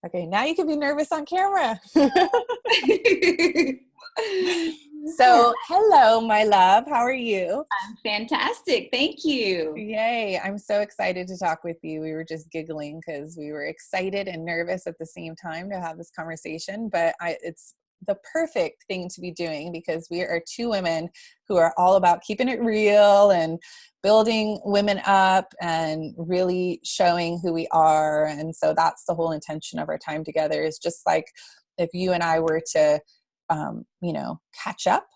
Okay, now you can be nervous on camera. So, hello, my love. How are you? I'm fantastic. Thank you. Yay. I'm so excited to talk with you. We were just giggling because we were excited and nervous at the same time to have this conversation, but it's the perfect thing to be doing because we are two women who are all about keeping it real and building women up and really showing who we are. And so that's the whole intention of our time together, is just like if you and I were to, catch up.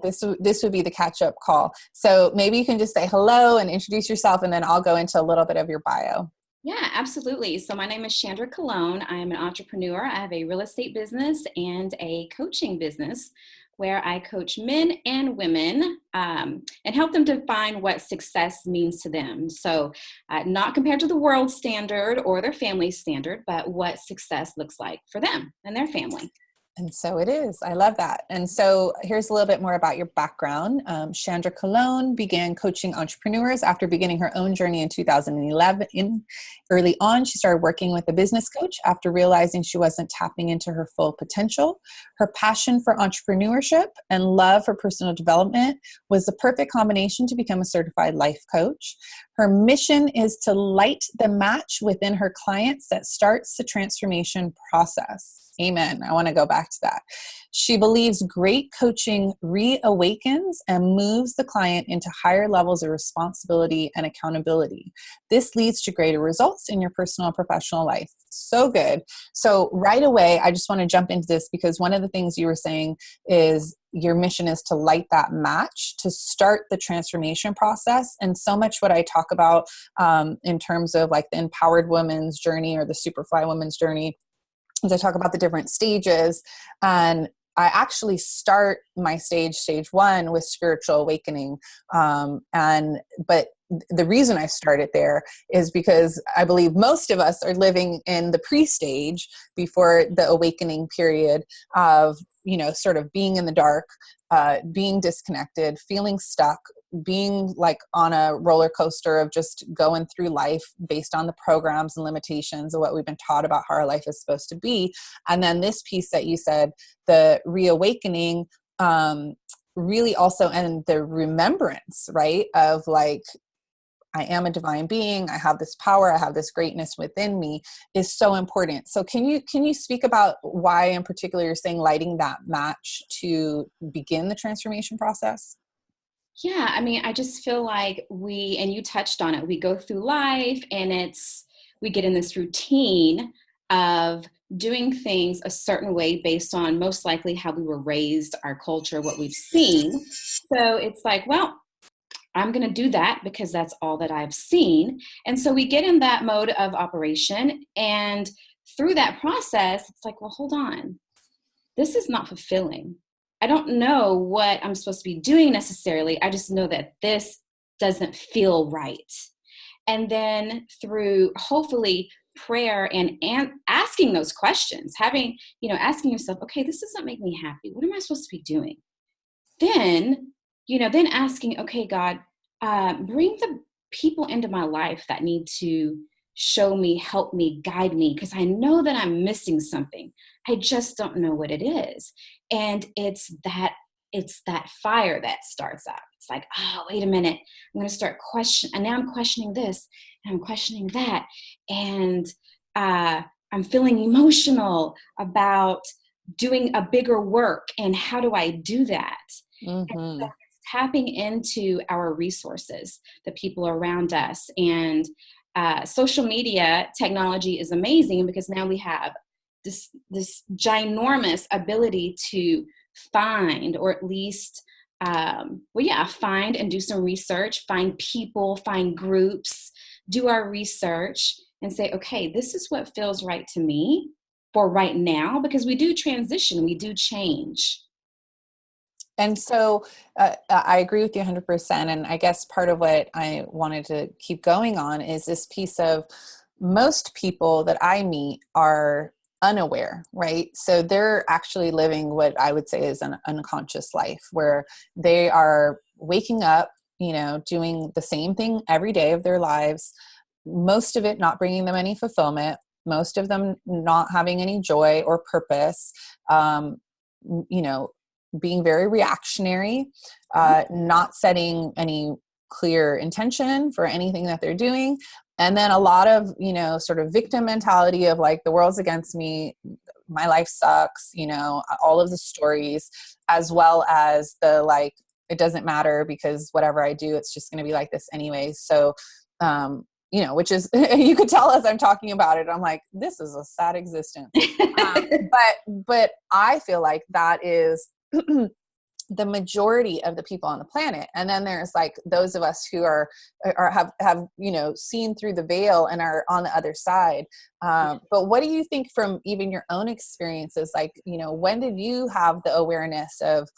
This would be the catch-up call. So maybe you can just say hello and introduce yourself, and then I'll go into a little bit of your bio. Yeah, absolutely. So my name is Shandra. I'm an entrepreneur. I have a real estate business and a coaching business where I coach men and women and help them define what success means to them. So not compared to the world standard or their family standard, but what success looks like for them and their family. And so it is. I love that. And so here's a little bit more about your background. Shandra Cologne began coaching entrepreneurs after beginning her own journey in 2011. Early on, she started working with a business coach after realizing she wasn't tapping into her full potential. Her passion for entrepreneurship and love for personal development was the perfect combination to become a certified life coach. Her mission is to light the match within her clients that starts the transformation process. Amen. I want to go back to that. She believes great coaching reawakens and moves the client into higher levels of responsibility and accountability. This leads to greater results in your personal and professional life. So good. So right away, I just want to jump into this because one of the things you were saying is your mission is to light that match, to start the transformation process. And so much what I talk about in terms of like the empowered woman's journey or the superfly woman's journey, as I talk about the different stages, and I actually start my stage one with spiritual awakening. But the reason I started there is because I believe most of us are living in the pre-stage before the awakening period of, sort of being in the dark, being disconnected, feeling stuck, being like on a roller coaster of just going through life based on the programs and limitations of what we've been taught about how our life is supposed to be. And then this piece that you said, the reawakening, really also, and the remembrance, right, of like, I am a divine being, I have this power, I have this greatness within me, is so important. So can you speak about why in particular you're saying lighting that match to begin the transformation process? Yeah, I mean, I just feel like and you touched on it, we go through life and we get in this routine of doing things a certain way based on most likely how we were raised, our culture, what we've seen. So it's like, well, I'm going to do that because that's all that I've seen. And so we get in that mode of operation. And through that process, it's like, well, hold on. This is not fulfilling. I don't know what I'm supposed to be doing necessarily. I just know that this doesn't feel right. And then through hopefully prayer and asking those questions, asking yourself, okay, this doesn't make me happy. What am I supposed to be doing? Then asking, okay, God, bring the people into my life that need to show me, help me, guide me, because I know that I'm missing something. I just don't know what it is. And it's that fire that starts up. It's like, oh, wait a minute. I'm going to start questioning. And now I'm questioning this and I'm questioning that. And I'm feeling emotional about doing a bigger work. And how do I do that? Mm-hmm. And so it's tapping into our resources, the people around us. And social media technology is amazing because now we have this ginormous ability to find, or at least, find and do some research, find people, find groups, do our research and say, okay, this is what feels right to me for right now, because we do transition, we do change. And so I agree with you 100%. And I guess part of what I wanted to keep going on is this piece of most people that I meet are unaware, right? So they're actually living what I would say is an unconscious life where they are waking up, doing the same thing every day of their lives, most of it not bringing them any fulfillment, most of them not having any joy or purpose, you know, being very reactionary, not setting any clear intention for anything that they're doing. And then a lot of, you know, sort of victim mentality of like, the world's against me, my life sucks, you know, all of the stories, as well as the like, it doesn't matter because whatever I do, it's just going to be like this anyway. So, you know, which is, you could tell as I'm talking about it, I'm like, this is a sad existence. But I feel like that is the majority of the people on the planet. And then there's like those of us who have, you know, seen through the veil and are on the other side. But what do you think from even your own experiences? Like, you know, when did you have the awareness of,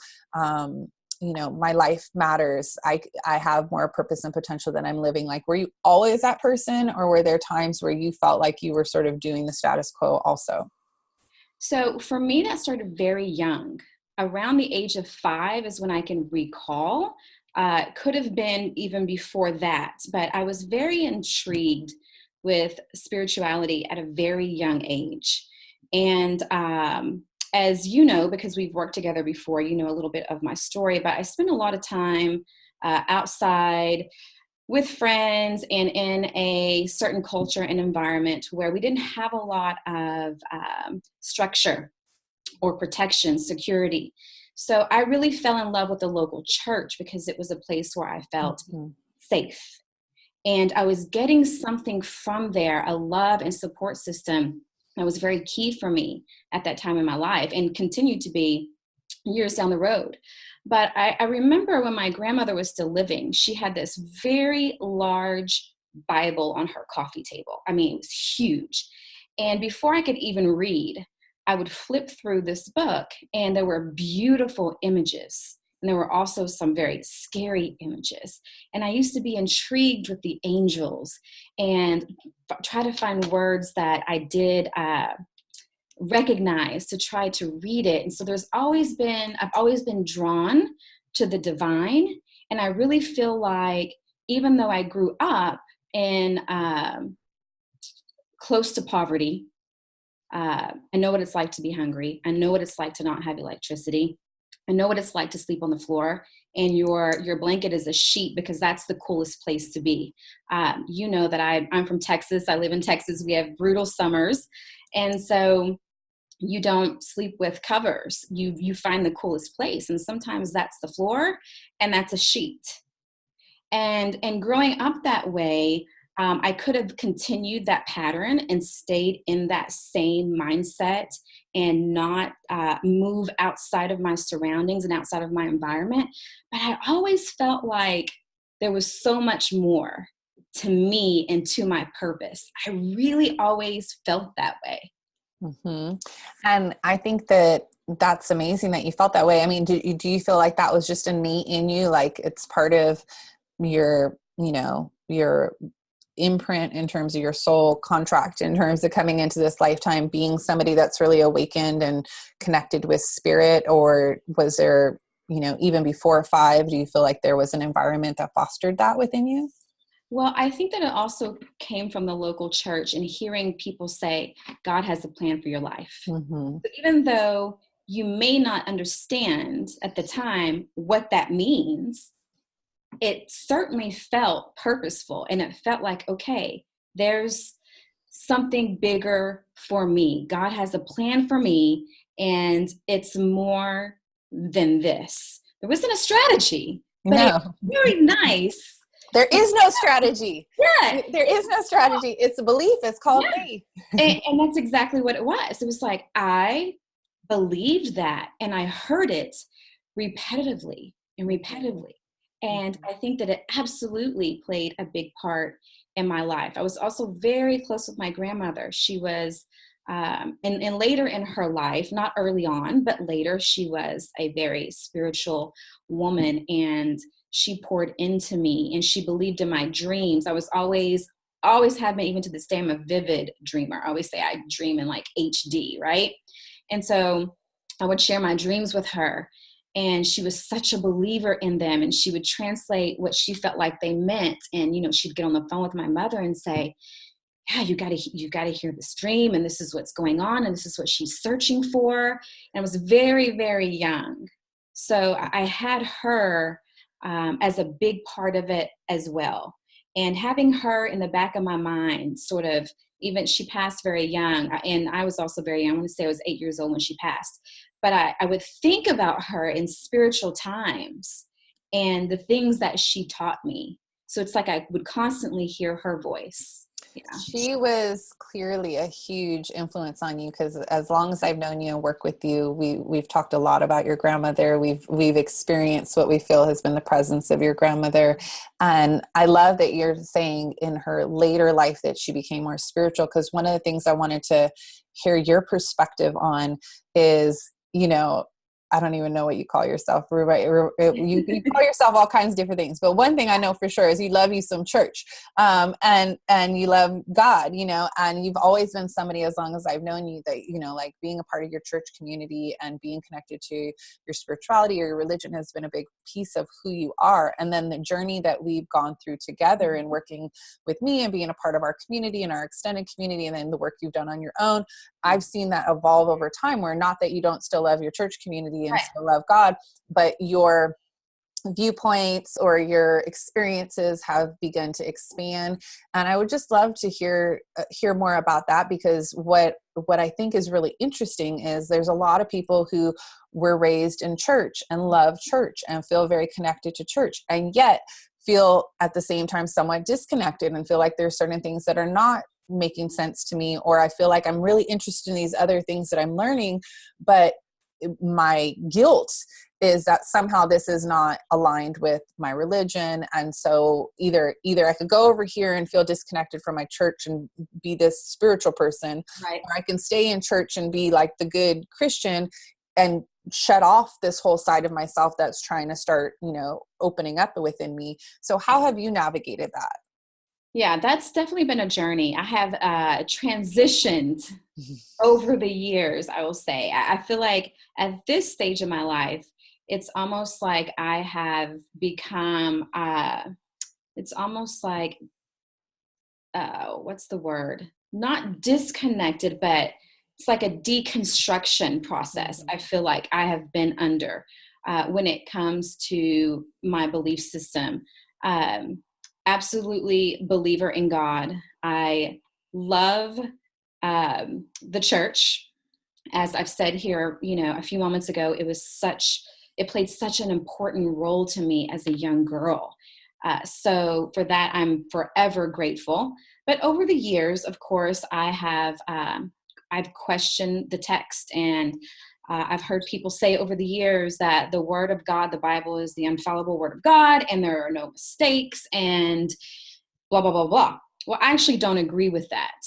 you know, my life matters. I have more purpose and potential than I'm living. Like, were you always that person, or were there times where you felt like you were sort of doing the status quo also? So for me, that started very young. Around the age of 5 is when I can recall. Could have been even before that, but I was very intrigued with spirituality at a very young age. And as you know, because we've worked together before, you know a little bit of my story, but I spent a lot of time outside with friends and in a certain culture and environment where we didn't have a lot of structure or protection, security. So I really fell in love with the local church because it was a place where I felt safe. And I was getting something from there, a love and support system that was very key for me at that time in my life and continued to be years down the road. But I remember when my grandmother was still living, she had this very large Bible on her coffee table. I mean, it was huge. And before I could even read, I would flip through this book and there were beautiful images. And there were also some very scary images. And I used to be intrigued with the angels and try to find words that I did recognize to try to read it. And so I've always been drawn to the divine. And I really feel like even though I grew up in close to poverty, I know what it's like to be hungry. I know what it's like to not have electricity. I know what it's like to sleep on the floor and your blanket is a sheet because that's the coolest place to be. You know that I'm from Texas. I live in Texas. We have brutal summers. And so you don't sleep with covers. You find the coolest place. And sometimes that's the floor and that's a sheet. And growing up that way, I could have continued that pattern and stayed in that same mindset and not move outside of my surroundings and outside of my environment. But I always felt like there was so much more to me and to my purpose. I really always felt that way. Mm-hmm. And I think that that's amazing that you felt that way. I mean, do you feel like that was just innate in you? Like it's part of your, you know, your imprint in terms of your soul contract, in terms of coming into this lifetime, being somebody that's really awakened and connected with spirit? Or was there, you know, even before 5, do you feel like there was an environment that fostered that within you? Well, I think that it also came from the local church and hearing people say, God has a plan for your life. Mm-hmm. So even though you may not understand at the time what that means, it certainly felt purposeful and it felt like, okay, there's something bigger for me. God has a plan for me and it's more than this. There wasn't a strategy, but it No. was very nice. There is no strategy. Yeah. There is no strategy. It's a belief. It's called faith. And that's exactly what it was. It was like, I believed that and I heard it repetitively and repetitively. And I think that it absolutely played a big part in my life. I was also very close with my grandmother. She was, and later in her life, not early on, but later, she was a very spiritual woman and she poured into me and she believed in my dreams. I was always have been, even to this day, I'm a vivid dreamer. I always say I dream in like HD, right? And so I would share my dreams with her. And she was such a believer in them. And she would translate what she felt like they meant. And, you know, she'd get on the phone with my mother and say, yeah, you gotta hear this dream, and this is what's going on, and this is what she's searching for. And I was very, very young. So I had her as a big part of it as well. And having her in the back of my mind, sort of, even she passed very young, and I was also very young. I want to say I was 8 years old when she passed. But I would think about her in spiritual times and the things that she taught me. So it's like I would constantly hear her voice. Yeah. She was clearly a huge influence on you, because as long as I've known you and worked with you, we've talked a lot about your grandmother. We've experienced what we feel has been the presence of your grandmother. And I love that you're saying in her later life that she became more spiritual, because one of the things I wanted to hear your perspective on is, I don't even know what you call yourself. Right? You call yourself all kinds of different things. But one thing I know for sure is you love you some church, and you love God, and you've always been somebody, as long as I've known you, that, like being a part of your church community and being connected to your spirituality or your religion has been a big piece of who you are. And then the journey that we've gone through together and working with me and being a part of our community and our extended community, and then the work you've done on your own, I've seen that evolve over time, where not that you don't still love your church community and Right. still love God, but your viewpoints or your experiences have begun to expand. And I would just love to hear more about that, because what I think is really interesting is there's a lot of people who were raised in church and love church and feel very connected to church, and yet feel at the same time somewhat disconnected and feel like there's certain things that are not making sense to me, or I feel like I'm really interested in these other things that I'm learning, but my guilt is that somehow this is not aligned with my religion. And so either I could go over here and feel disconnected from my church and be this spiritual person, Right. or I can stay in church and be like the good Christian and shut off this whole side of myself that's trying to start, opening up within me. So how have you navigated that? Yeah, that's definitely been a journey. I have transitioned over the years, I will say. I feel like at this stage of my life, it's almost like I have become, it's almost like, what's the word? Not disconnected, but it's like a deconstruction process. I feel like I have been under when it comes to my belief system. Absolutely believer in God. I love the church. As I've said here, a few moments ago, it played such an important role to me as a young girl. So for that, I'm forever grateful. But over the years, of course, I've questioned the text, and I've heard people say over the years that the Word of God, the Bible, is the infallible Word of God, and there are no mistakes, and blah, blah, blah, blah. Well, I actually don't agree with that.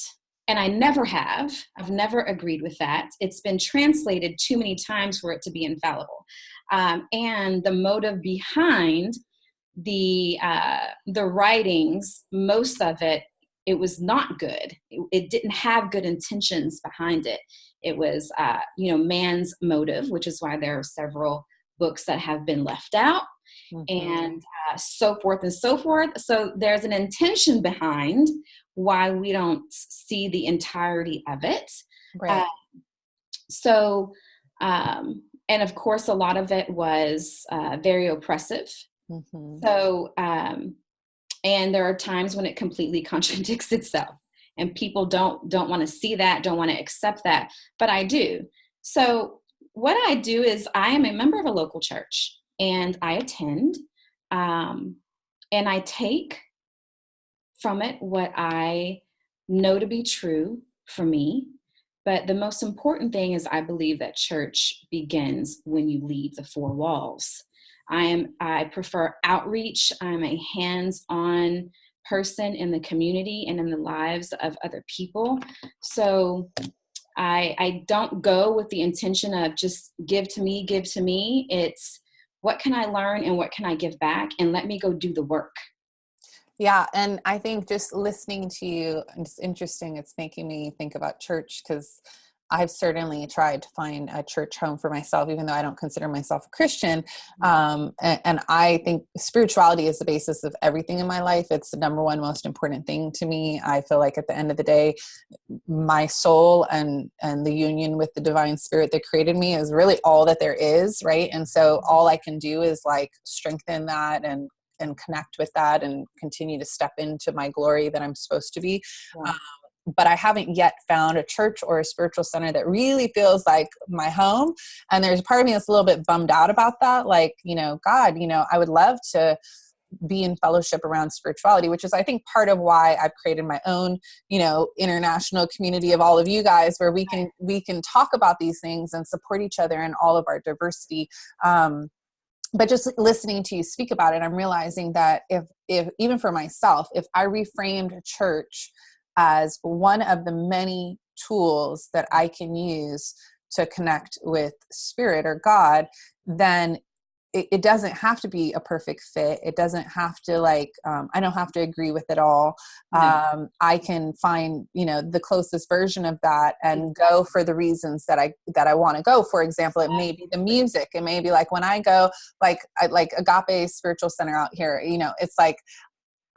And I never have. I've never agreed with that. It's been translated too many times for it to be infallible. And the motive behind the writings, most of it, it was not good. It didn't have good intentions behind it. It was, man's motive, which is why there are several books that have been left out, and so forth and so forth. So there's an intention behind why we don't see the entirety of it. Right. So, and of course, a lot of it was very oppressive. So, and there are times when it completely contradicts itself, and people don't want to see that, don't want to accept that, but I do. So what I do is I am a member of a local church, and I attend, and I take from it what I know to be true for me. But the most important thing is I believe that church begins when you leave the four walls. I prefer outreach. I'm a hands-on person in the community and in the lives of other people. So I don't go with the intention of just give to me, give to me. It's what can I learn and what can I give back, and let me go do the work. Yeah. And I think just listening to you, it's interesting. It's making me think about church, because I've certainly tried to find a church home for myself, even though I don't consider myself a Christian. And I think spirituality is the basis of everything in my life. It's the number one most important thing to me. I feel like at the end of the day, my soul and the union with the divine spirit that created me is really all that there is. Right. And so all I can do is like strengthen that and connect with that and continue to step into my glory that I'm supposed to be. Yeah. But I haven't yet found a church or a spiritual center that really feels like my home. And there's a part of me that's a little bit bummed out about that. Like, God, I would love to be in fellowship around spirituality, which is, I think, part of why I've created my own, international community of all of you guys, where we can talk about these things and support each other in all of our diversity. But just listening to you speak about it, I'm realizing that if even for myself, if I reframed church as one of the many tools that I can use to connect with spirit or God, then it doesn't have to be a perfect fit. It doesn't have to I don't have to agree with it all. No. I can find, the closest version of that and go for the reasons that I want to go. For example, it may be the music. It may be like when I go like Agape Spiritual Center out here, it's like,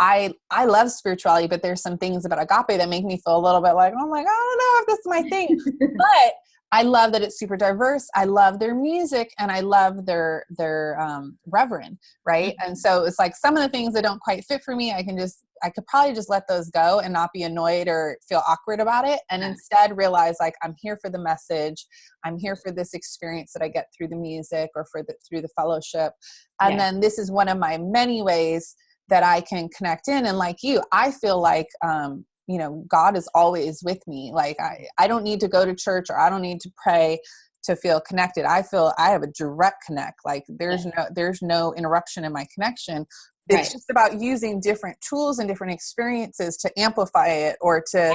I love spirituality, but there's some things about Agape that make me feel a little bit like, oh my God, I don't know if this is my thing. But I love that it's super diverse. I love their music and I love their reverend, right? Mm-hmm. And so it's like some of the things that don't quite fit for me, I could probably just let those go and not be annoyed or feel awkward about it. And instead realize like, I'm here for the message. I'm here for this experience that I get through the music or through the fellowship. And then this is one of my many ways that I can connect in. And like you, I feel like, God is always with me. Like I don't need to go to church or I don't need to pray to feel connected. I feel I have a direct connect. Like there's no interruption in my connection. It's just about using different tools and different experiences to amplify it or to,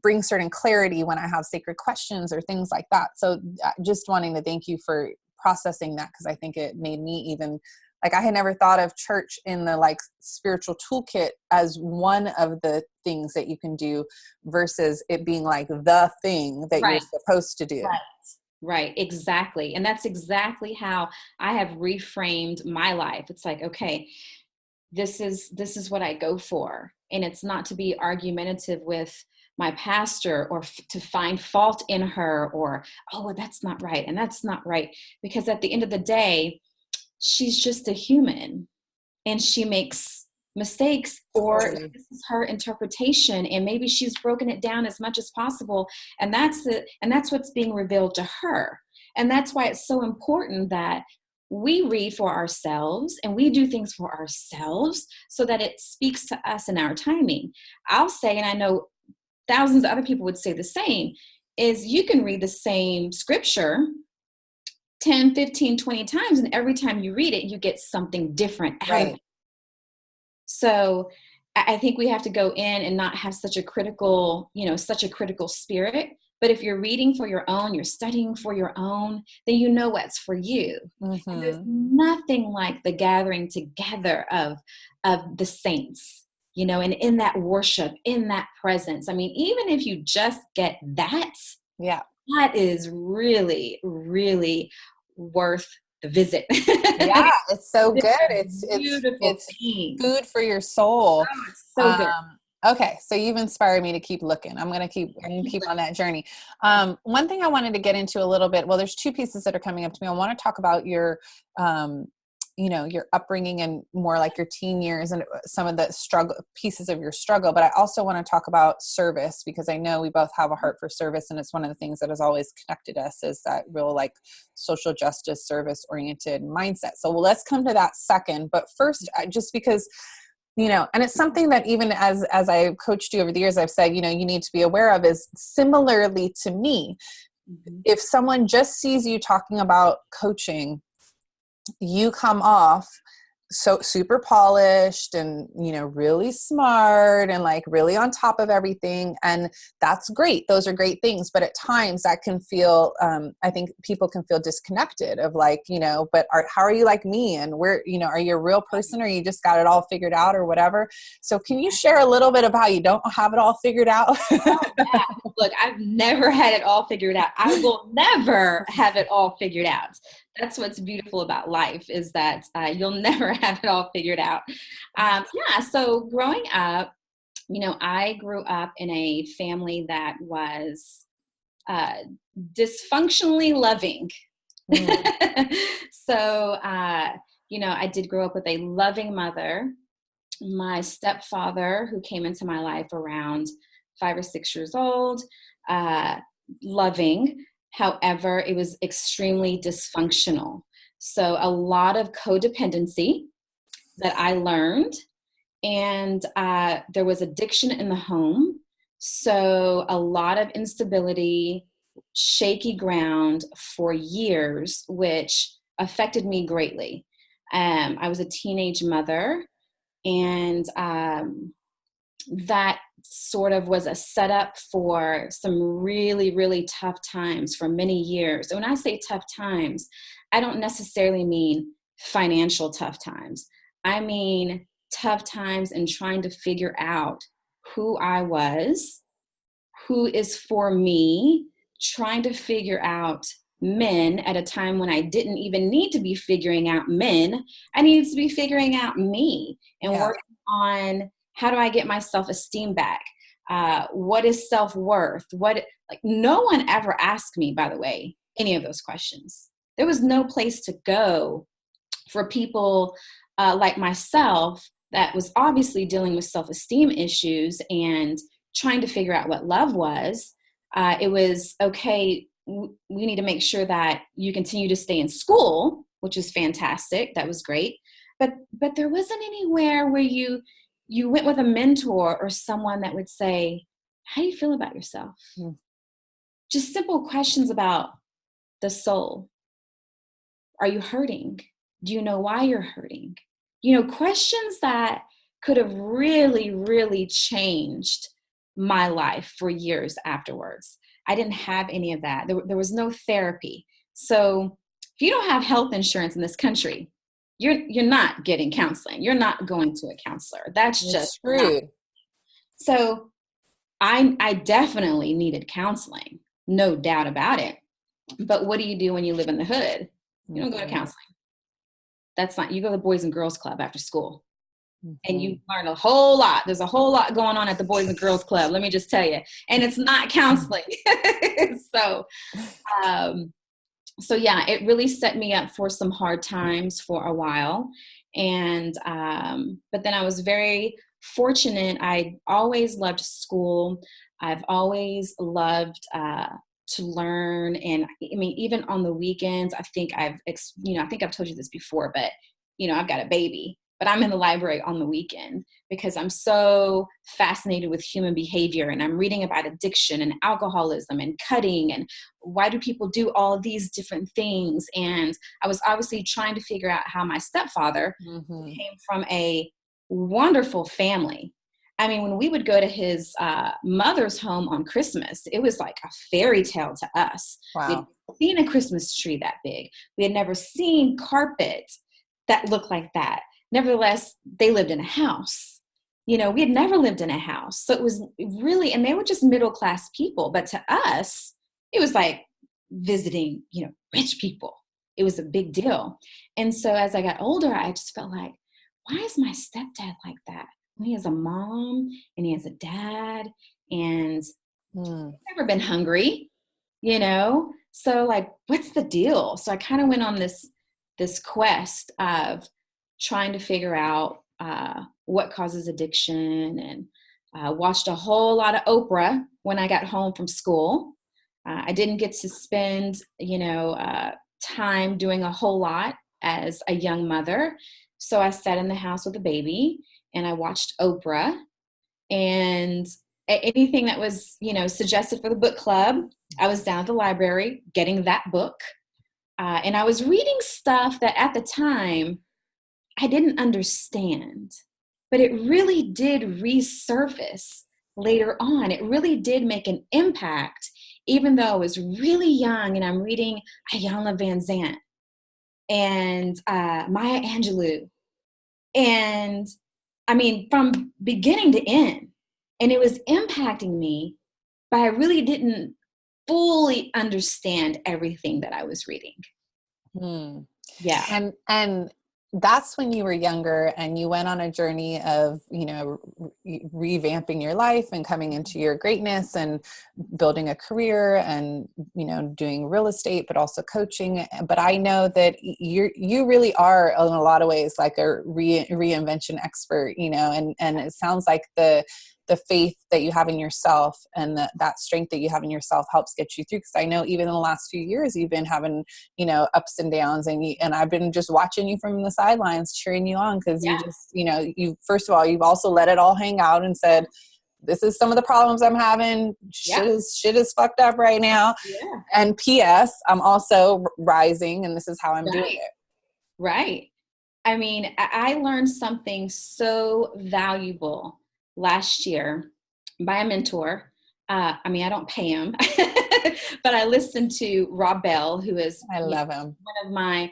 bring certain clarity when I have sacred questions or things like that. So just wanting to thank you for processing that, because I think it made me even I had never thought of church in the spiritual toolkit as one of the things that you can do versus it being like the thing that you're supposed to do. Right. Exactly. And that's exactly how I have reframed my life. It's like, okay, this is what I go for. And it's not to be argumentative with my pastor or to find fault in her or, oh, well, that's not right. And that's not right. Because at the end of the day, she's just a human and she makes mistakes or this is her interpretation and maybe she's broken it down as much as possible. And that's what's being revealed to her. And that's why it's so important that we read for ourselves and we do things for ourselves so that it speaks to us in our timing. I'll say, and I know thousands of other people would say the same, is you can read the same scripture 10, 15, 20 times. And every time you read it, you get something different out of it. So I think we have to go in and not have such a critical spirit. But if you're reading for your own, you're studying for your own, then you know what's for you. Mm-hmm. And there's nothing like the gathering together of the saints, and in that worship, in that presence. I mean, even if you just get that, that is really, really worth the visit. Yeah, it's so good. It's food for your soul. Oh, it's so good. Okay, so you've inspired me to keep looking. I'm going to keep on that journey. One thing I wanted to get into a little bit. Well, there's two pieces that are coming up to me. I want to talk about your your upbringing and more like your teen years and some of the pieces of your struggle. But I also want to talk about service, because I know we both have a heart for service. And it's one of the things that has always connected us, is that real social justice, service oriented mindset. So let's come to that second. But first, just because, and it's something that even as I've coached you over the years, I've said, you need to be aware of, is similarly to me, if someone just sees you talking about coaching, you come off so super polished and, you know, really smart and like really on top of everything. And that's great. Those are great things. But at times that can feel, I think people can feel disconnected of like, you know, but how are you like me? And where, you know, are you a real person or you just got it all figured out or whatever? So can you share a little bit of how you don't have it all figured out? Oh, yeah. Look, I've never had it all figured out. I will never have it all figured out. That's what's beautiful about life, is that you'll never have it all figured out. Yeah, so growing up, you know, I grew up in a family that was uh, dysfunctionally loving. So, you know, I did grow up with a loving mother. My stepfather, who came into my life around 5 or 6 years old, uh, loving. However, it was extremely dysfunctional. So a lot of codependency that I learned, and there was addiction in the home. So a lot of instability, shaky ground for years, which affected me greatly. I was a teenage mother, and that sort of was a setup for some really, really tough times for many years. And when I say tough times, I don't necessarily mean financial tough times. I mean tough times in trying to figure out who I was, who is for me, trying to figure out men at a time when I didn't even need to be figuring out men. I needed to be figuring out me and working on, how do I get my self-esteem back? What is self-worth? Like, no one ever asked me, by the way, any of those questions. There was no place to go for people like myself that was obviously dealing with self-esteem issues and trying to figure out what love was. It was, okay, we need to make sure that you continue to stay in school, which is fantastic. That was great. But there wasn't anywhere where you went with a mentor or someone that would say, how do you feel about yourself? Just simple questions about the soul. Are you hurting? Do you know why you're hurting? You know, questions that could have really, really changed my life for years afterwards. I didn't have any of that. There was no therapy. So if you don't have health insurance in this country, you're not getting counseling. You're not going to a counselor. That's just screwed. So I definitely needed counseling, no doubt about it. But what do you do when you live in the hood? You don't go to counseling. That's not, you go to the Boys and Girls Club after school. And you learn a whole lot. There's a whole lot going on at the Boys and Girls Club, let me just tell you. And it's not counseling. So yeah, it really set me up for some hard times for a while. And but then I was very fortunate. I always loved school. I've always loved to learn. And I mean, even on the weekends, I think I've told you this before, but I've got a baby, but I'm in the library on the weekend because I'm so fascinated with human behavior, and I'm reading about addiction and alcoholism and cutting and why do people do all of these different things. And I was obviously trying to figure out how my stepfather came from a wonderful family. I mean, when we would go to his mother's home on Christmas, it was like a fairy tale to us. Wow. We'd seen a Christmas tree that big. We had never seen carpet that looked like that. Nevertheless, they lived in a house. We had never lived in a house. So it was really, and they were just middle-class people. But to us, it was like visiting, rich people. It was a big deal. And so as I got older, I just felt like, why is my stepdad like that? He has a mom and he has a dad, and he's never been hungry, So like, what's the deal? So I kind of went on this quest of trying to figure out what causes addiction, and watched a whole lot of Oprah when I got home from school. I didn't get to spend, time doing a whole lot as a young mother. So I sat in the house with a baby and I watched Oprah, and anything that was, suggested for the book club, I was down at the library getting that book. And I was reading stuff that at the time I didn't understand, but it really did resurface later on. It really did make an impact, even though I was really young and I'm reading Ayanna Van Zandt and Maya Angelou. And I mean, from beginning to end, and it was impacting me, but I really didn't fully understand everything that I was reading. Hmm. Yeah. And that's when you were younger and you went on a journey of, revamping your life and coming into your greatness and building a career and, doing real estate, but also coaching. But I know that you really are in a lot of ways like a reinvention expert, and it sounds like the faith that you have in yourself and that strength that you have in yourself helps get you through. Because I know even in the last few years, you've been having, ups and downs, and I've been just watching you from the sidelines, cheering you on. Cause you just, you, first of all, you've also let it all hang out and said, this is some of the problems I'm having. Shit is fucked up right now. Yeah. And P.S. I'm also rising and this is how I'm doing it. Right. I mean, I learned something so valuable last year by a mentor. I don't pay him, but I listened to Rob Bell, who is I love him. one of my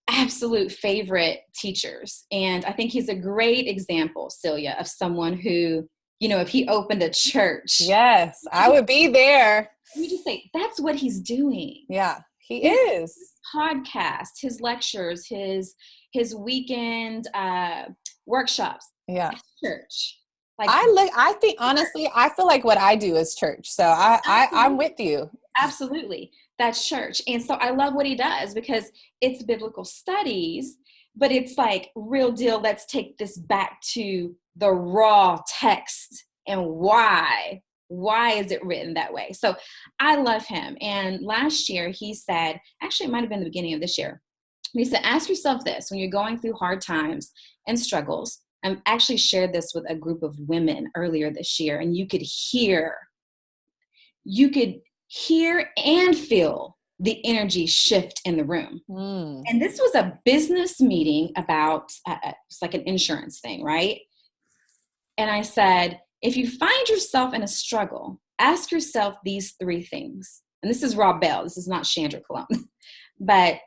absolute favorite teachers. And I think he's a great example, Celia, of someone who, if he opened a church. Yes, I would be there. You just say, that's what he's doing. Yeah, he is. His podcast, his lectures, his weekend workshops. Yeah. Church. I think honestly, I feel like what I do is church. So I'm with you. Absolutely. That's church. And so I love what he does because it's biblical studies, but it's like real deal. Let's take this back to the raw text and why is it written that way? So I love him. And last year he said, actually it might've been the beginning of this year. He said, ask yourself this when you're going through hard times and struggles. I actually shared this with a group of women earlier this year, and you could hear and feel the energy shift in the room. And this was a business meeting about, it's like an insurance thing, right? And I said, if you find yourself in a struggle, ask yourself these three things. And this is Rob Bell. This is not Shandra Cologne. But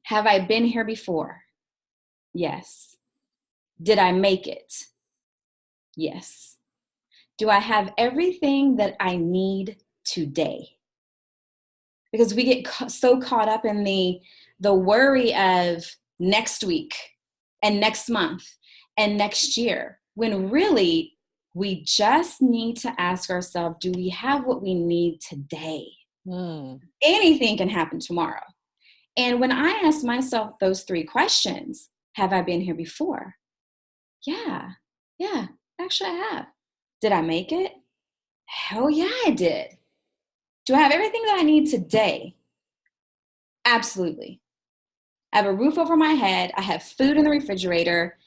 have I been here before? Yes. Did I make it? Yes. Do I have everything that I need today? Because we get so caught up in the worry of next week and next month and next year, when really we just need to ask ourselves, do we have what we need today? Anything can happen tomorrow. And when I ask myself those three questions, have I been here before? Yeah, actually I have. Did I make it? Hell yeah, I did. Do I have everything that I need today? Absolutely. I have a roof over my head. I have food in the refrigerator.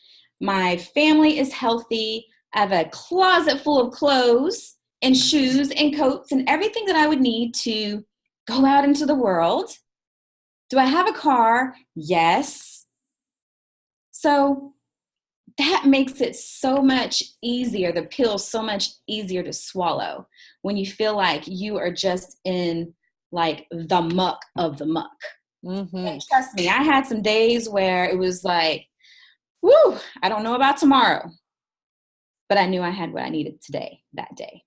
My family is healthy. I have a closet full of clothes and shoes and coats and everything that I would need to go out into the world. Do I have a car? Yes. So that makes it so much easier, the pill so much easier to swallow when you feel like you are just in like the muck of the muck. And trust me, I had some days where it was like, whoo, I don't know about tomorrow, but I knew I had what I needed today, that day.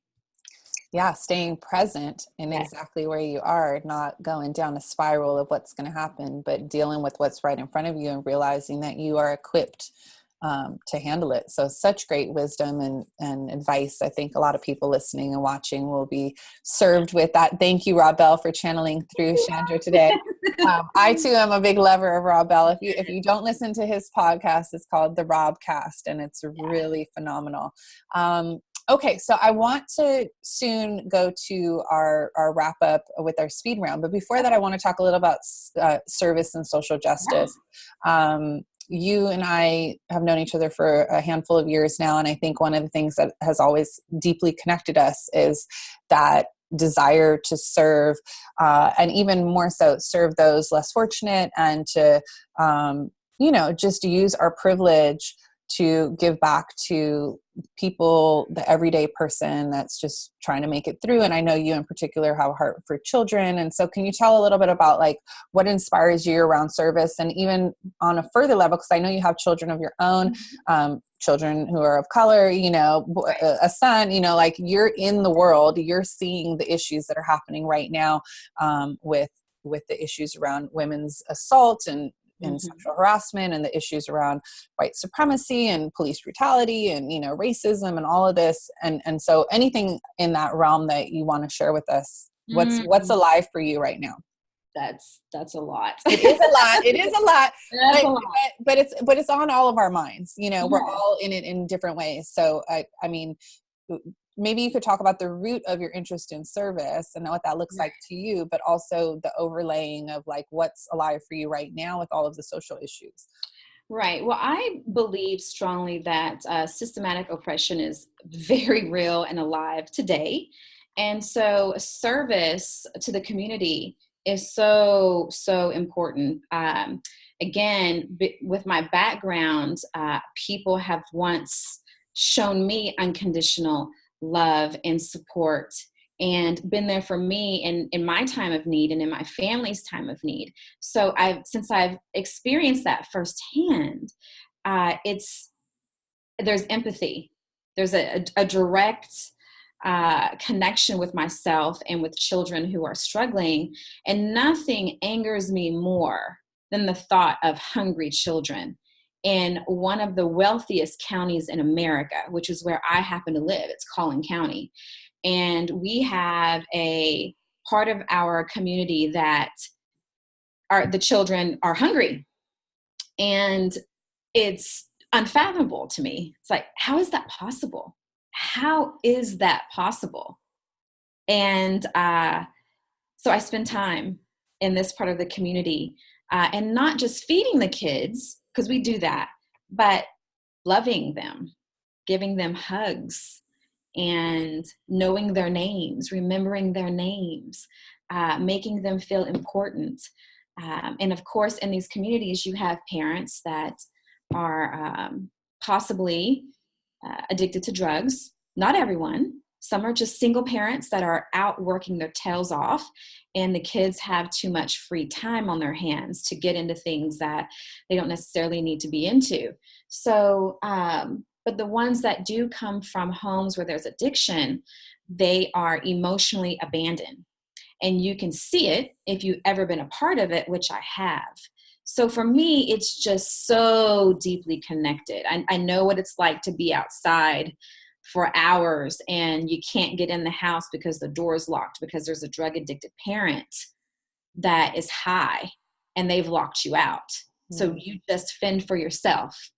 Yeah, staying present in exactly where you are, not going down a spiral of what's going to happen, but dealing with what's right in front of you and realizing that you are equipped to handle it. So such great wisdom and advice. I think a lot of people listening and watching will be served with that. Thank you, Rob Bell, for channeling through Shandra today. I too am a big lover of Rob Bell. If you don't listen to his podcast, it's called The Robcast, and it's really phenomenal. Okay, so I want to soon go to our wrap up with our speed round. But before that, I want to talk a little about service and social justice. You and I have known each other for a handful of years now. And I think one of the things that has always deeply connected us is that desire to serve, and even more so serve those less fortunate, and to just use our privilege to give back to people, the everyday person that's just trying to make it through. And I know you in particular have a heart for children. And so can you tell a little bit about like what inspires you around service, and even on a further level, because I know you have children of your own, children who are of color, a son, like you're in the world, you're seeing the issues that are happening right now with the issues around women's assault and sexual harassment, and the issues around white supremacy and police brutality and, racism and all of this. And so anything in that realm that you want to share with us, what's alive for you right now? That's a lot. It is a lot. It is a lot. That's a lot. But it's on all of our minds. We're all in it in different ways. So I mean, maybe you could talk about the root of your interest in service and what that looks like to you, but also the overlaying of like what's alive for you right now with all of the social issues. Right. Well, I believe strongly that systematic oppression is very real and alive today. And so service to the community is so, so important. Again, with my background, people have once shown me unconditional love and support and been there for me in my time of need and in my family's time of need. So since I've experienced that firsthand, there's empathy. There's a direct connection with myself and with children who are struggling. And nothing angers me more than the thought of hungry children in one of the wealthiest counties in America, which is where I happen to live. It's Collin County. And we have a part of our community that the children are hungry. And it's unfathomable to me. It's like, how is that possible? How is that possible? And so I spend time in this part of the community and not just feeding the kids, because we do that, but loving them, giving them hugs, and knowing their names, remembering their names, making them feel important. And of course, in these communities, you have parents that are possibly addicted to drugs. Not everyone. Some are just single parents that are out working their tails off, and the kids have too much free time on their hands to get into things that they don't necessarily need to be into. So, but the ones that do come from homes where there's addiction, they are emotionally abandoned. And you can see it if you've ever been a part of it, which I have. So for me, it's just so deeply connected. I know what it's like to be outside for hours and you can't get in the house because the door is locked because there's a drug addicted parent that is high and they've locked you out. So you just fend for yourself.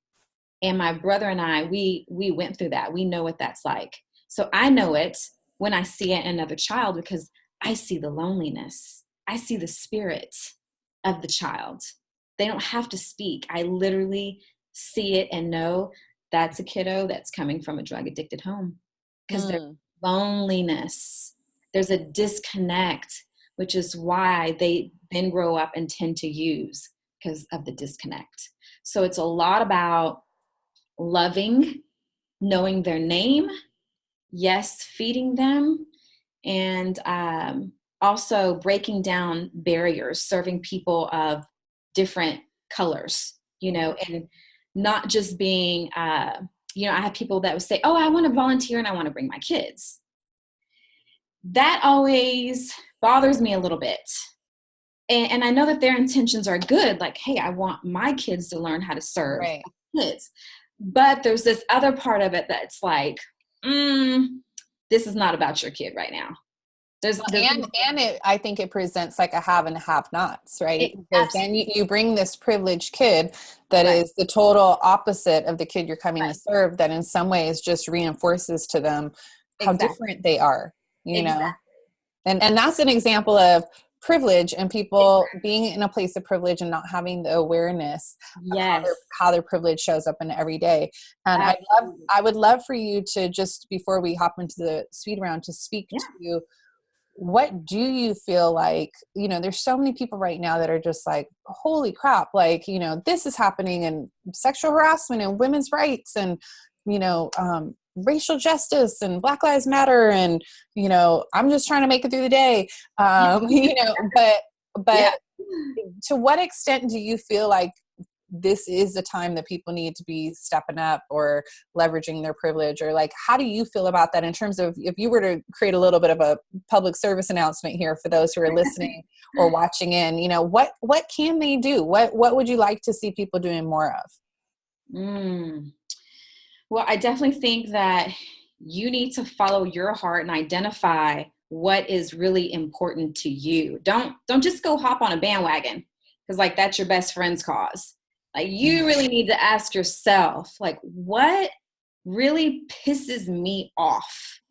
And my brother and I, we went through that. We know what that's like. So I know it when I see it in another child because I see the loneliness. I see the spirit of the child. They don't have to speak. I literally see it and know that's a kiddo that's coming from a drug addicted home because there's loneliness. There's a disconnect, which is why they then grow up and tend to use because of the disconnect. So it's a lot about loving, knowing their name, yes, feeding them, and also breaking down barriers, serving people of different colors, and not just being, I have people that would say, oh, I want to volunteer and I want to bring my kids. That always bothers me a little bit. And I know that their intentions are good. Like, hey, I want my kids to learn how to serve kids. But there's this other part of it that's like, this is not about your kid right now. I think it presents like a have and have nots, right? Because then you bring this privileged kid that is the total opposite of the kid you're coming to serve, that in some ways just reinforces to them how different they are, know? And that's an example of privilege and people being in a place of privilege and not having the awareness of how their privilege shows up in every day. And I would love for you to just, before we hop into the speed round, to speak to what do you feel like, there's so many people right now that are just like, holy crap, like, this is happening, and sexual harassment and women's rights and, racial justice and Black Lives Matter. And, I'm just trying to make it through the day. But Yeah. to what extent do you feel like this is the time that people need to be stepping up or leveraging their privilege? Or like, how do you feel about that in terms of, if you were to create a little bit of a public service announcement here for those who are listening or watching in, what can they do? What would you like to see people doing more of? Well, I definitely think that you need to follow your heart and identify what is really important to you. Don't just go hop on a bandwagon because like that's your best friend's cause. Like you really need to ask yourself, like, what really pisses me off?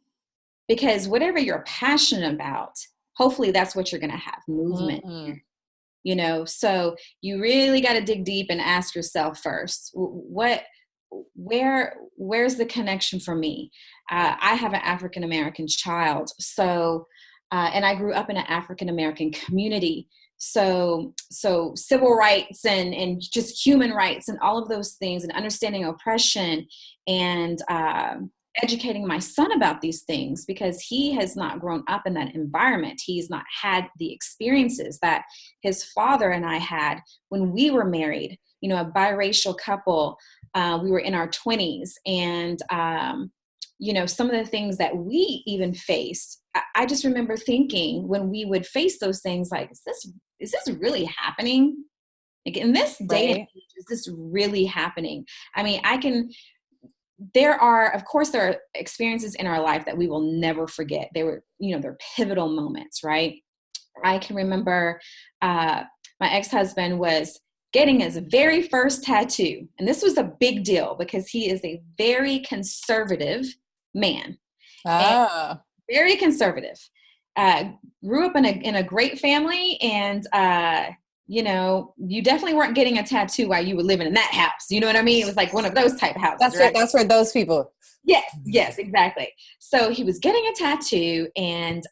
Because whatever you're passionate about, hopefully that's what you're going to have movement. So you really got to dig deep and ask yourself first, where's the connection for me? I have an African-American child. So, and I grew up in an African-American community. So civil rights and just human rights and all of those things and understanding oppression and educating my son about these things, because he has not grown up in that environment. He's not had the experiences that his father and I had when we were married, a biracial couple. We were in our 20s, and some of the things that we even faced, I just remember thinking when we would face those things, like, is this really happening? Like in this day and age, is this really happening? I mean, there are experiences in our life that we will never forget. They were, they're pivotal moments, right? I can remember my ex-husband was getting his very first tattoo. And this was a big deal because he is a very conservative man. Very conservative. Grew up in a great family, and you definitely weren't getting a tattoo while you were living in that house. You know what I mean? It was like one of those type houses. That's right. That's where those people. Yes, exactly. So he was getting a tattoo, and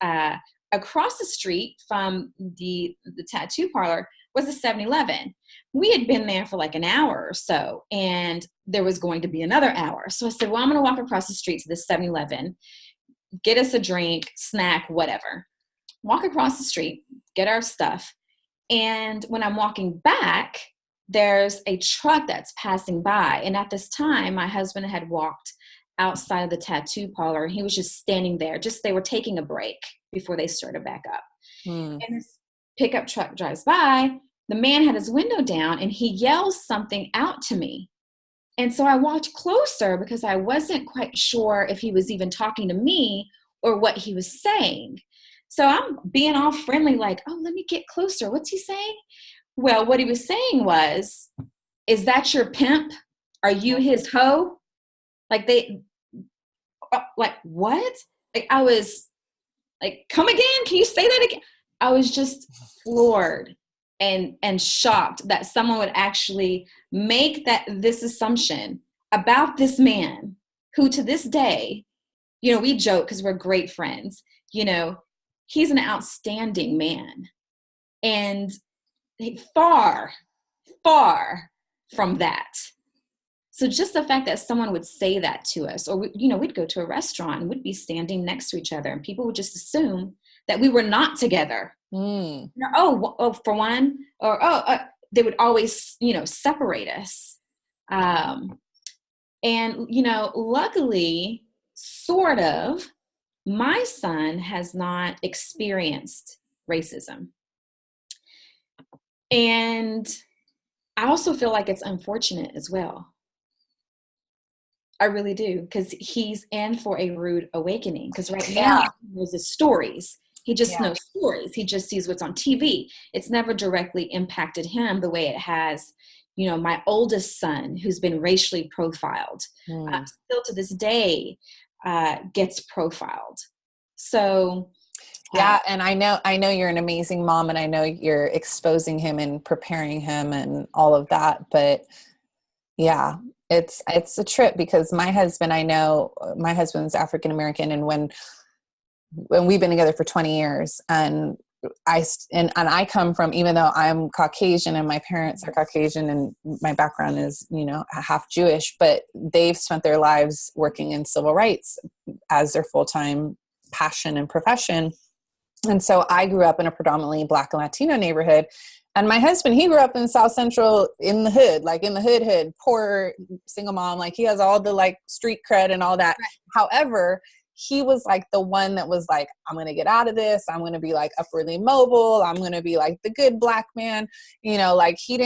across the street from the tattoo parlor was a 7-Eleven. We had been there for like an hour or so, and there was going to be another hour. So I said, well, I'm going to walk across the street to this 7-Eleven, get us a drink, snack, whatever. Walk across the street, get our stuff. And when I'm walking back, there's a truck that's passing by. And at this time, my husband had walked outside of the tattoo parlor. He was just standing there. They were taking a break before they started back up. And this pickup truck drives by. The man had his window down, and he yells something out to me. And so I walked closer because I wasn't quite sure if he was even talking to me or what he was saying. So I'm being all friendly, like, oh, let me get closer. What's he saying? Well, what he was saying was, is that your pimp? Are you his hoe? Like like, what? Like, I was like, come again? Can you say that again? I was just floored and shocked that someone would actually make this assumption about this man who, to this day, we joke because we're great friends, he's an outstanding man, and far, far from that. So just the fact that someone would say that to us, or we'd go to a restaurant and we'd be standing next to each other, and people would just assume that we were not together. For one, or they would always, separate us. And luckily, sort of, my son has not experienced racism. And I also feel like it's unfortunate as well. I really do, because he's in for a rude awakening. Because now he knows the stories. He just knows stories. He just sees what's on TV. It's never directly impacted him the way it has, my oldest son, who's been racially profiled, still to this day gets profiled. So and I know you're an amazing mom, and I know you're exposing him and preparing him and all of that. But yeah, it's a trip, because my husband's African American, and when and we've been together for 20 years. And I come from, even though I'm Caucasian and my parents are Caucasian and my background is, half Jewish, but they've spent their lives working in civil rights as their full-time passion and profession. And so I grew up in a predominantly Black and Latino neighborhood. And my husband, he grew up in South Central in the hood, like in the hood, poor single mom, like he has all the like street cred and all that. Right. However, he was like the one that was like, I'm going to get out of this. I'm going to be like upwardly mobile. I'm going to be like the good Black man, like he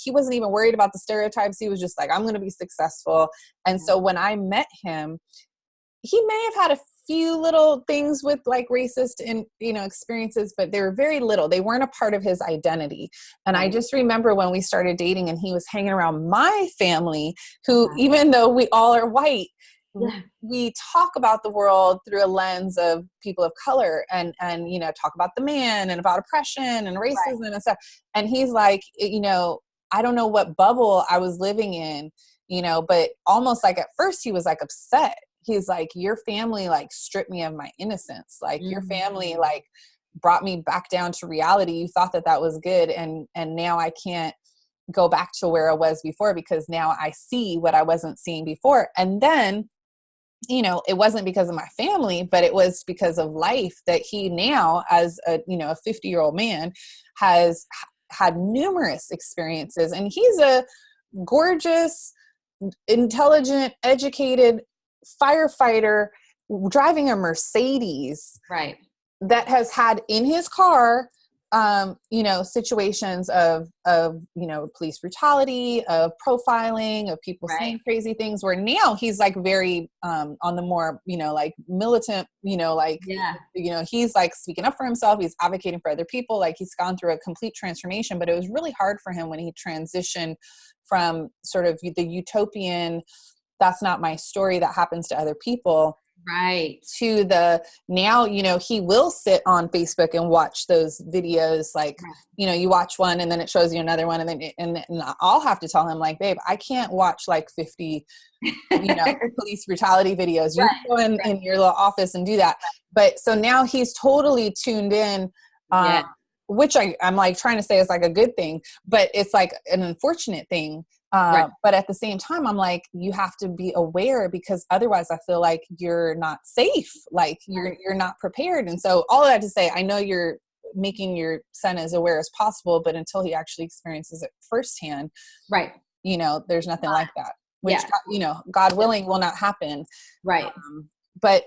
wasn't even worried about the stereotypes. He was just like, I'm going to be successful. And so when I met him, he may have had a few little things with like racist and, experiences, but they were very little. They weren't a part of his identity. And I just remember when we started dating and he was hanging around my family who, even though we all are white, we talk about the world through a lens of people of color and, talk about the man and about oppression and racism and stuff. And he's like, I don't know what bubble I was living in, but almost like at first he was like upset. He's like, your family like stripped me of my innocence. Like your family like brought me back down to reality. You thought that was good. And now I can't go back to where I was before because now I see what I wasn't seeing before. And then, it wasn't because of my family, but it was because of life that he now as a 50-year-old man has had numerous experiences. And he's a gorgeous, intelligent, educated firefighter driving a Mercedes, right, that has had in his car situations of police brutality, of profiling, of people saying crazy things, where now he's like very on the more like militant, he's like speaking up for himself, he's advocating for other people, like he's gone through a complete transformation. But it was really hard for him when he transitioned from sort of the utopian, that's not my story, that happens to other people, right, to the now, he will sit on Facebook and watch those videos. Like, you watch one and then it shows you another one. And then, and I'll have to tell him like, babe, I can't watch like 50, police brutality videos. You go in your little office and do that. But so now he's totally tuned in, which I'm like trying to say is like a good thing, but it's like an unfortunate thing. But at the same time, I'm like, you have to be aware, because otherwise I feel like you're not safe. Like you're not prepared. And so all of that to say, I know you're making your son as aware as possible, but until he actually experiences it firsthand, there's nothing like that, which, God willing will not happen. Right. But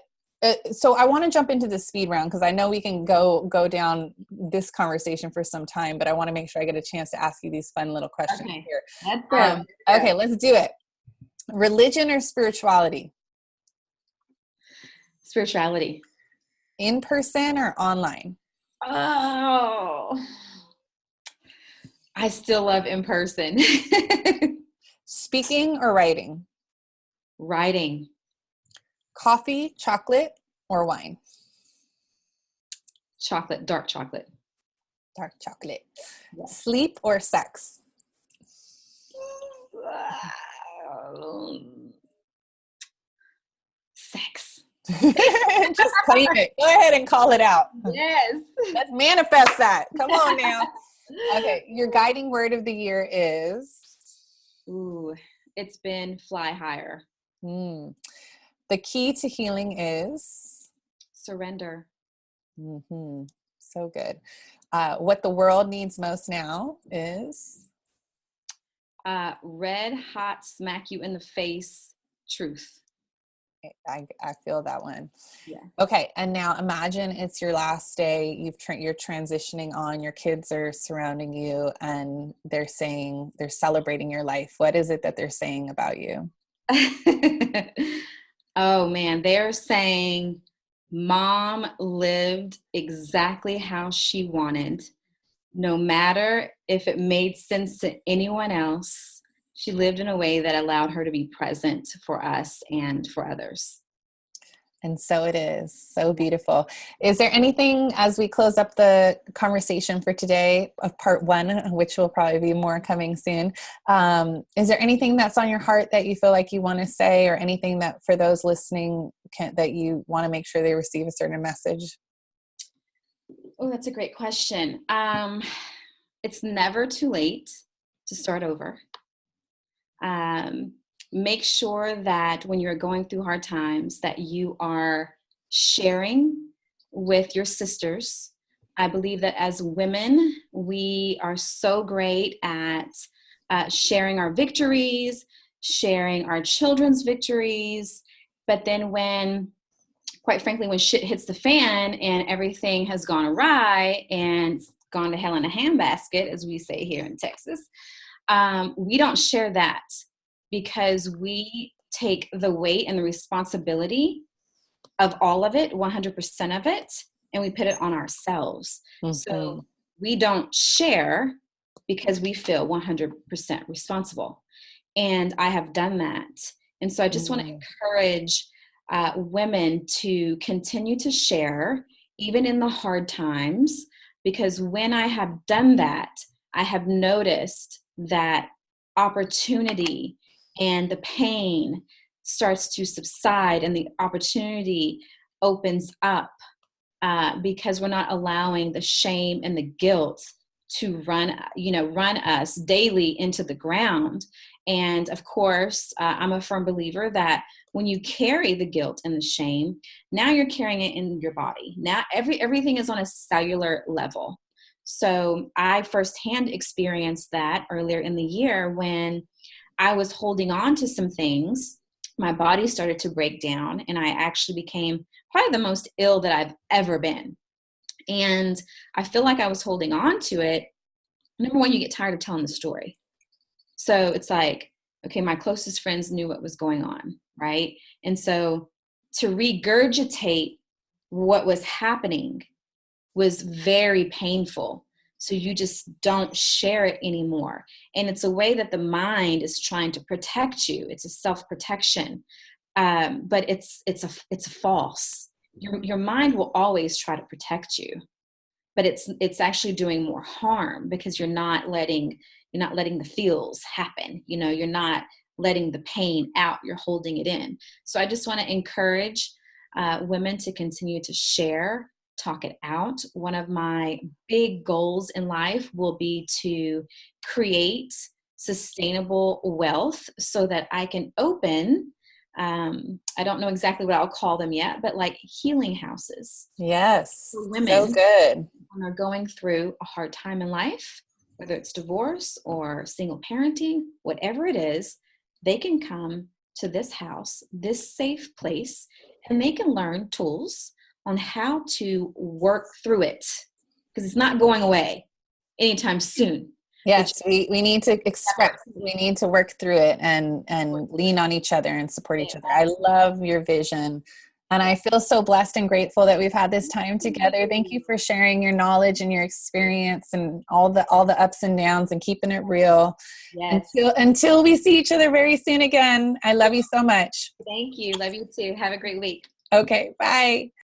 so I want to jump into the speed round, because I know we can go down this conversation for some time, but I want to make sure I get a chance to ask you these fun little questions here. That's good. Okay, let's do it. Religion or spirituality? Spirituality. In person or online? Oh, I still love in person. Speaking or writing? Writing. Coffee, chocolate, or wine? Chocolate, dark chocolate. Dark chocolate. Yes. Sleep or sex? Sex. Just claim it. Go ahead and call it out. Yes. Let's manifest that. Come on now. Okay. Your guiding word of the year is? Ooh, it's been fly higher. The key to healing is? Surrender. Mm-hmm. So good. What the world needs most now is? Red hot, smack you in the face, truth. I feel that one. Yeah. Okay. And now imagine it's your last day. You're transitioning on, your kids are surrounding you and they're celebrating your life. What is it that they're saying about you? Oh man, they're saying mom lived exactly how she wanted. No matter if it made sense to anyone else, she lived in a way that allowed her to be present for us and for others. And so it is. So beautiful. Is there anything, as we close up the conversation for today of part 1, which will probably be more coming soon, is there anything that's on your heart that you feel like you want to say, or anything that for those listening that you want to make sure they receive a certain message? Oh, that's a great question. It's never too late to start over. Make sure that when you're going through hard times that you are sharing with your sisters. I believe that as women, we are so great at sharing our victories, sharing our children's victories. But then quite frankly, when shit hits the fan and everything has gone awry and gone to hell in a handbasket, as we say here in Texas, we don't share that because we take the weight and the responsibility of all of it, 100% of it, and we put it on ourselves. Mm-hmm. So we don't share because we feel 100% responsible. And I have done that. And so I just want to encourage women to continue to share, even in the hard times, because when I have done that, I have noticed that opportunity and the pain starts to subside and the opportunity opens up because we're not allowing the shame and the guilt to run us daily into the ground. And of course, I'm a firm believer that when you carry the guilt and the shame, now you're carrying it in your body. Now everything is on a cellular level. So I firsthand experienced that earlier in the year when I was holding on to some things. My body started to break down and I actually became probably the most ill that I've ever been. And I feel like I was holding on to it. Number one, you get tired of telling the story. So it's like, okay, my closest friends knew what was going on, right? And so to regurgitate what was happening was very painful. So you just don't share it anymore. And it's a way that the mind is trying to protect you. It's a self-protection, but it's a false. Your mind will always try to protect you, but it's actually doing more harm because you're not letting the feels happen. You're not letting the pain out. You're holding it in. So I just want to encourage women to continue to share, talk it out. One of my big goals in life will be to create sustainable wealth so that I can open, I don't know exactly what I'll call them yet, but like healing houses. Yes. For women so good. who are going through a hard time in life, whether it's divorce or single parenting, whatever it is, they can come to this house, this safe place, and they can learn tools on how to work through it because it's not going away anytime soon. Yes, we need to we need to work through it and lean on each other and support each other. I love your vision. And I feel so blessed and grateful that we've had this time together. Thank you for sharing your knowledge and your experience and all the ups and downs and keeping it real. Yes. Until we see each other very soon again. I love you so much. Thank you. Love you too. Have a great week. Okay, bye.